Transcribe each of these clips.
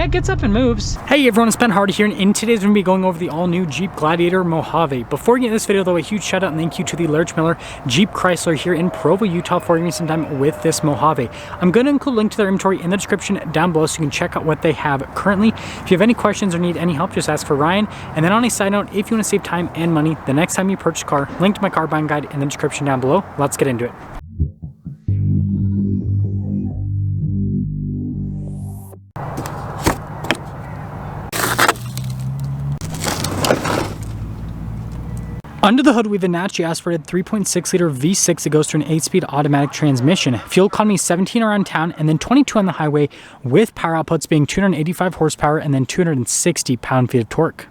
Yeah, it gets up and moves. Hey everyone, it's Ben Hardy here, and in today's we're going to be going over the all-new Jeep Gladiator Mojave. Before we get into this video though, a huge shout out and thank you to the Large Miller Jeep Chrysler here in Provo, Utah for giving me some time with this Mojave. I'm going to include a link to their inventory in the description down below so you can check out what they have currently. If you have any questions or need any help, just ask for Ryan. And then on a side note, if you want to save time and money the next time you purchase a car, link to my car buying guide in the description down below. Let's get into it. Under the hood, we have a naturally aspirated 3.6 liter V6 that goes through an 8-speed automatic transmission. Fuel economy 17 around town and then 22 on the highway, with power outputs being 285 horsepower and then 260 pound-feet of torque.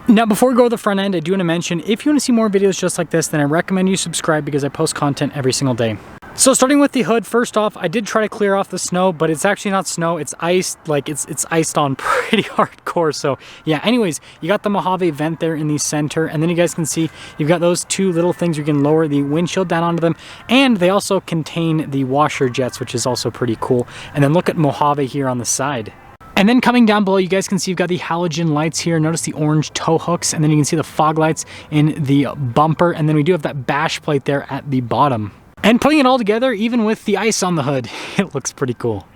Now, before we go to the front end, I do want to mention, if you want to see more videos just like this, then I recommend you subscribe because I post content every single day. So starting with the hood, first off, I did try to clear off the snow, but it's actually not snow, it's ice, like it's iced on pretty hardcore. So yeah, anyways, you got the Mojave vent there in the center, and then you guys can see you've got those two little things you can lower the windshield down onto them, and they also contain the washer jets, which is also pretty cool. And then look at Mojave here on the side. And then coming down below, you guys can see you've got the halogen lights here. Notice the orange tow hooks, and then you can see the fog lights in the bumper, and then we do have that bash plate there at the bottom. And putting it all together, even with the ice on the hood, it looks pretty cool.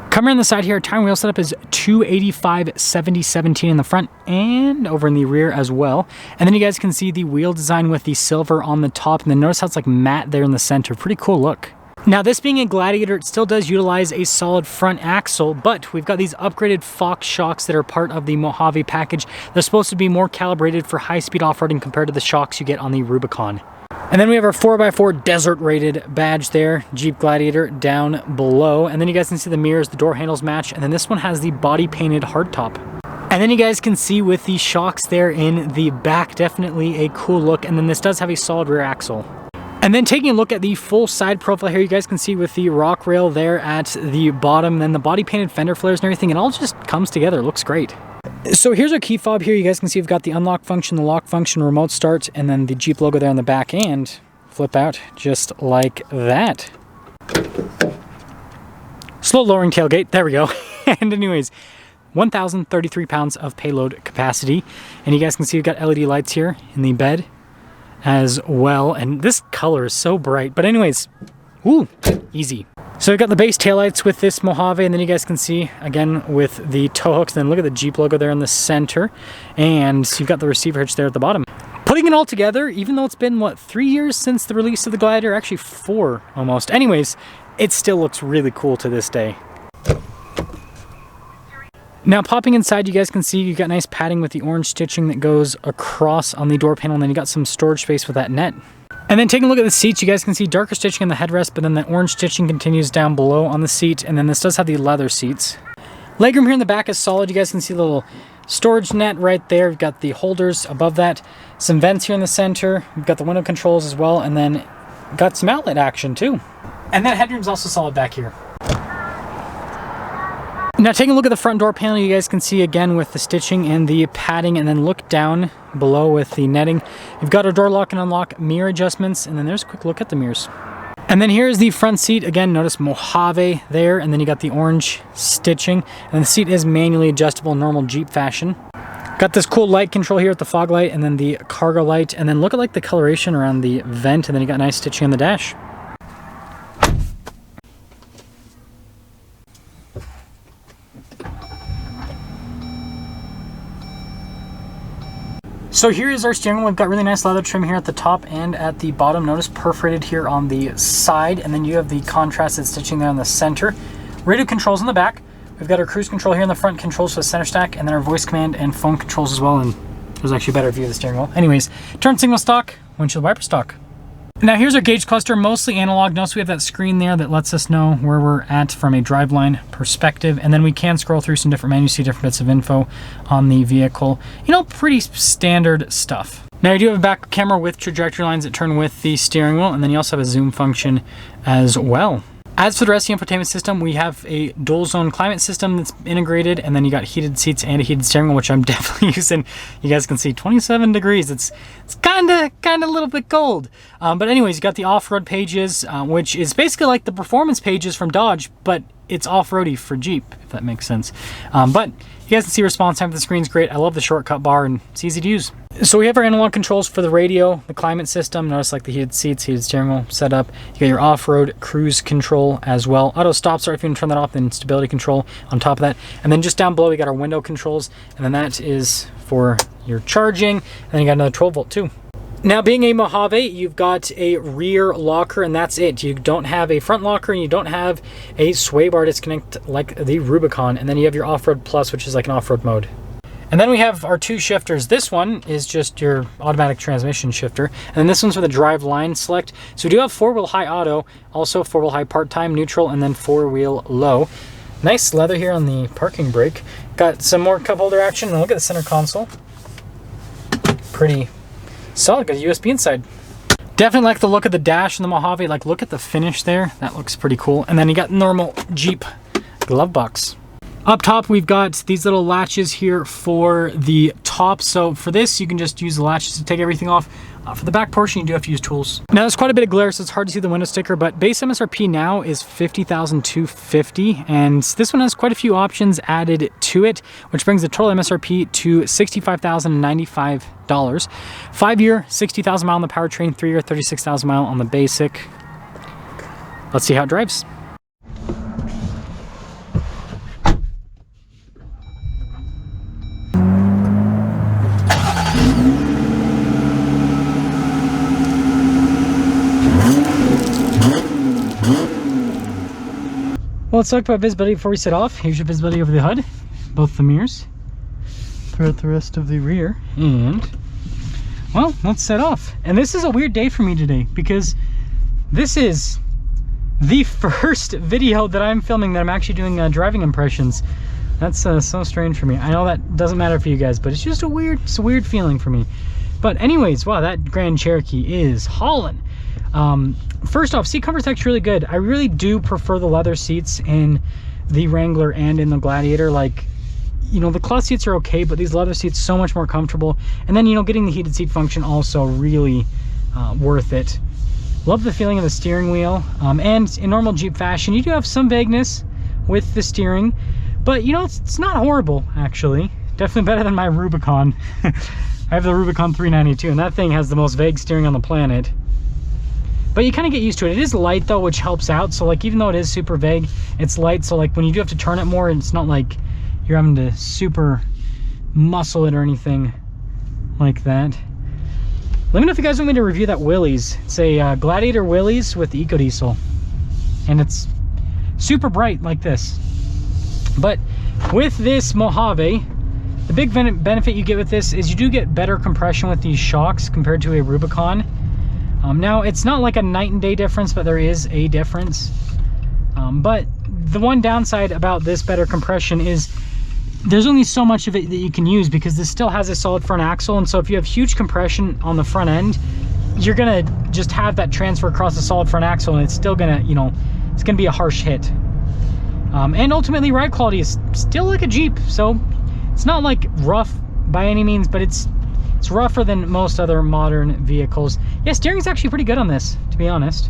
Coming around the side here, our tire and wheel setup is 285/70/17 in the front and over in the rear as well. And then you guys can see the wheel design with the silver on the top, and then notice how it's like matte there in the center. Pretty cool look. Now, this being a Gladiator, it still does utilize a solid front axle, but we've got these upgraded Fox shocks that are part of the Mojave package. They're supposed to be more calibrated for high-speed off-roading compared to the shocks you get on the Rubicon. And then we have our 4x4 desert rated badge there, Jeep Gladiator, down below. And then you guys can see the mirrors, the door handles match, and then this one has the body painted hardtop. And then you guys can see with the shocks there in the back, definitely a cool look. And then this does have a solid rear axle. And then taking a look at the full side profile here, you guys can see with the rock rail there at the bottom, then the body painted fender flares and everything, it all just comes together. It looks great. So here's our key fob here. You guys can see we've got the unlock function, the lock function, remote start, and then the Jeep logo there on the back, and flip out just like that. Slow lowering tailgate, there we go. And anyways, 1,033 pounds of payload capacity. And you guys can see we've got LED lights here in the bed as well. And this color is so bright, but anyways, ooh, easy. So we've got the base taillights with this Mojave, and then you guys can see, again, with the tow hooks, then look at the Jeep logo there in the center, and you've got the receiver hitch there at the bottom. Putting it all together, even though it's been, what, 3 years since the release of the Gladiator? Actually 4, almost. Anyways, it still looks really cool to this day. Now, popping inside, you guys can see you got nice padding with the orange stitching that goes across on the door panel, and then you got some storage space with that net. And then taking a look at the seats, you guys can see darker stitching in the headrest, but then the orange stitching continues down below on the seat, and then this does have the leather seats. Legroom here in the back is solid. You guys can see the little storage net right there. We've got the holders above that, some vents here in the center. We've got the window controls as well, and then got some outlet action too. And that headroom's also solid back here. Now, taking a look at the front door panel, you guys can see again with the stitching and the padding, and then look down below with the netting. You've got our door lock and unlock mirror adjustments, and then there's a quick look at the mirrors. And then here's the front seat. Again, notice Mojave there, and then you got the orange stitching, and the seat is manually adjustable, normal Jeep fashion. Got this cool light control here with the fog light, and then the cargo light, and then look at like the coloration around the vent, and then you got nice stitching on the dash. So here is our steering wheel. We've got really nice leather trim here at the top and at the bottom. Notice perforated here on the side, and then you have the contrasted stitching there in the center. Radio controls in the back. We've got our cruise control here in the front, controls for the center stack, and then our voice command and phone controls as well. And there's actually a better view of the steering wheel. Anyways, turn signal stock, windshield wiper stock. Now here's our gauge cluster, mostly analog. Notice we have that screen there that lets us know where we're at from a driveline perspective, and then we can scroll through some different menus, see different bits of info on the vehicle. You know, pretty standard stuff. Now you do have a back camera with trajectory lines that turn with the steering wheel, and then you also have a zoom function as well. As for the rest of the infotainment system, we have a dual zone climate system that's integrated, and then you got heated seats and a heated steering wheel, which I'm definitely using. You guys can see 27 degrees. It's kind of a little bit cold. But anyways, you got the off-road pages, which is basically like the performance pages from Dodge, but it's off-roady for Jeep, if that makes sense. But you guys can see response time for the screen's great. I love the shortcut bar, and it's easy to use. So we have our analog controls for the radio, the climate system. Notice like the heated seats, heated steering wheel setup. You got your off-road cruise control as well. Auto stop start if you want to turn that off, then stability control on top of that. And then just down below, we got our window controls, and then that is for your charging. And then you got another 12 volt too. Now, being a Mojave, you've got a rear locker, and that's it. You don't have a front locker, and you don't have a sway bar disconnect like the Rubicon. And then you have your Off-Road Plus, which is like an off-road mode. And then we have our two shifters. This one is just your automatic transmission shifter. And then this one's for the drive line select. So we do have four-wheel high auto, also four-wheel high part-time, neutral, and then four-wheel low. Nice leather here on the parking brake. Got some more cup holder action. And look at the center console. Pretty solid. Got a USB inside. Definitely like the look of the dash in the Mojave. Like, look at the finish there. That looks pretty cool. And then you got normal Jeep glove box. Up top, we've got these little latches here for the top. So for this, you can just use the latches to take everything off. For the back portion, you do have to use tools. Now, there's quite a bit of glare, so it's hard to see the window sticker, but base MSRP now is $50,250, and this one has quite a few options added to it, which brings the total MSRP to $65,095. 5-year, 60,000 mile on the powertrain, 3-year, 36,000 mile on the basic. Let's see how it drives. Well, let's talk about visibility before we set off. Here's your visibility over the HUD, both the mirrors, throughout the rest of the rear, and, well, let's set off. And this is a weird day for me today, because this is the first video that I'm filming that I'm actually doing driving impressions. That's so strange for me. I know that doesn't matter for you guys, but it's just a weird feeling for me. But anyways, wow, that Grand Cherokee is hauling. First off, seat comfort's actually really good. I really do prefer the leather seats in the Wrangler and in the Gladiator. Like, you know, the cloth seats are okay, but these leather seats so much more comfortable. And then, you know, getting the heated seat function also really worth it. Love the feeling of the steering wheel. And in normal Jeep fashion, you do have some vagueness with the steering, but you know, it's not horrible actually. Definitely better than my Rubicon. I have the Rubicon 392, and that thing has the most vague steering on the planet. But you kind of get used to it. It is light though, which helps out. So like, even though it is super vague, it's light. So like when you do have to turn it more, it's not like you're having to super muscle it or anything like that. Let me know if you guys want me to review that Willys. It's a Gladiator Willys with the EcoDiesel. And it's super bright like this. But with this Mojave, the big benefit you get with this is you do get better compression with these shocks compared to a Rubicon. Now, it's not like a night and day difference, but there is a difference. But the one downside about this better compression is there's only so much of it that you can use, because this still has a solid front axle. And so if you have huge compression on the front end, you're gonna just have that transfer across the solid front axle, and it's still gonna, you know, it's gonna be a harsh hit. And ultimately, ride quality is still like a Jeep. So it's not like rough by any means, but it's rougher than most other modern vehicles. Yeah, steering's actually pretty good on this, to be honest.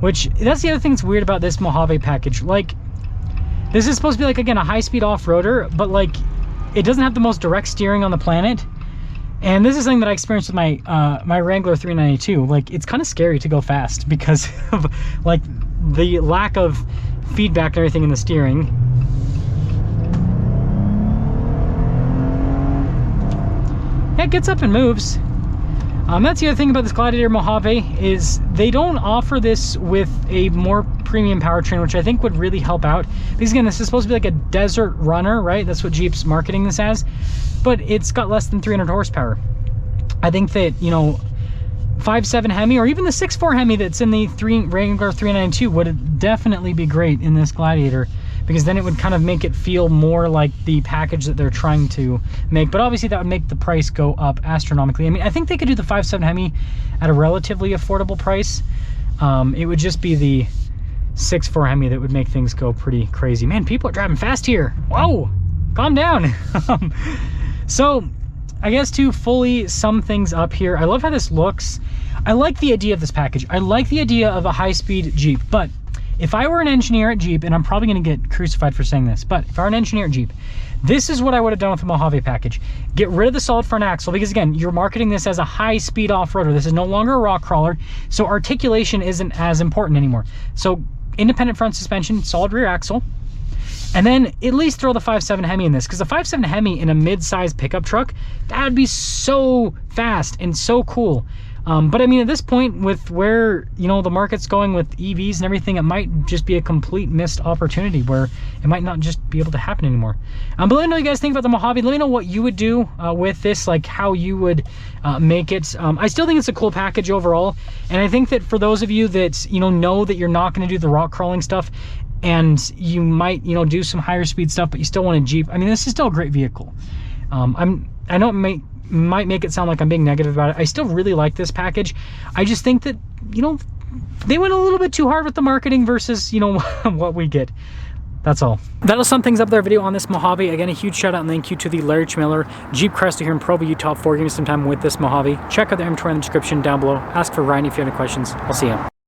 Which, that's the other thing that's weird about this Mojave package. Like, this is supposed to be like, again, a high-speed off-roader, but like, it doesn't have the most direct steering on the planet. And this is something that I experienced with my my Wrangler 392. Like, it's kind of scary to go fast because of like the lack of feedback and everything in the steering. Yeah, it gets up and moves. That's the other thing about this Gladiator Mojave, is they don't offer this with a more premium powertrain, which I think would really help out. Because again, this is supposed to be like a desert runner, right? That's what Jeep's marketing this as. But it's got less than 300 horsepower. I think that, you know, 5.7 Hemi, or even the 6.4 Hemi that's in the Wrangler 392 would definitely be great in this Gladiator, because then it would kind of make it feel more like the package that they're trying to make. But obviously that would make the price go up astronomically. I mean, I think they could do the 5.7 Hemi at a relatively affordable price. It would just be the 6.4 Hemi that would make things go pretty crazy. Man, people are driving fast here. Whoa, calm down. So I guess to fully sum things up here, I love how this looks. I like the idea of this package. I like the idea of a high-speed Jeep, but if I were an engineer at Jeep, and I'm probably going to get crucified for saying this, but if I were an engineer at Jeep, this is what I would have done with the Mojave package. Get rid of the solid front axle, because again, you're marketing this as a high-speed off-roader. This is no longer a rock crawler, so articulation isn't as important anymore. So independent front suspension, solid rear axle, and then at least throw the 5.7 Hemi in this, because the 5.7 Hemi in a mid-size pickup truck, that would be so fast and so cool. But I mean, at this point, with where, you know, the market's going with EVs and everything, it might just be a complete missed opportunity where it might not just be able to happen anymore. But let me know what you guys think about the Mojave. Let me know what you would do with this, like how you would make it. I still think it's a cool package overall. And I think that for those of you that, you know that you're not going to do the rock crawling stuff, and you might, you know, do some higher speed stuff, but you still want a Jeep, I mean, this is still a great vehicle. I know it might make it sound like I'm being negative about it. I still really like this package. I just think that, you know, they went a little bit too hard with the marketing versus, you know, what we get. That's all. That'll sum things up with our video on this Mojave. Again, a huge shout out and thank you to the Larry Chmiller Jeep Cresta here in Provo, Utah for giving me some time with this Mojave. Check out the inventory in the description down below. Ask for Ryan if you have any questions. I'll see you.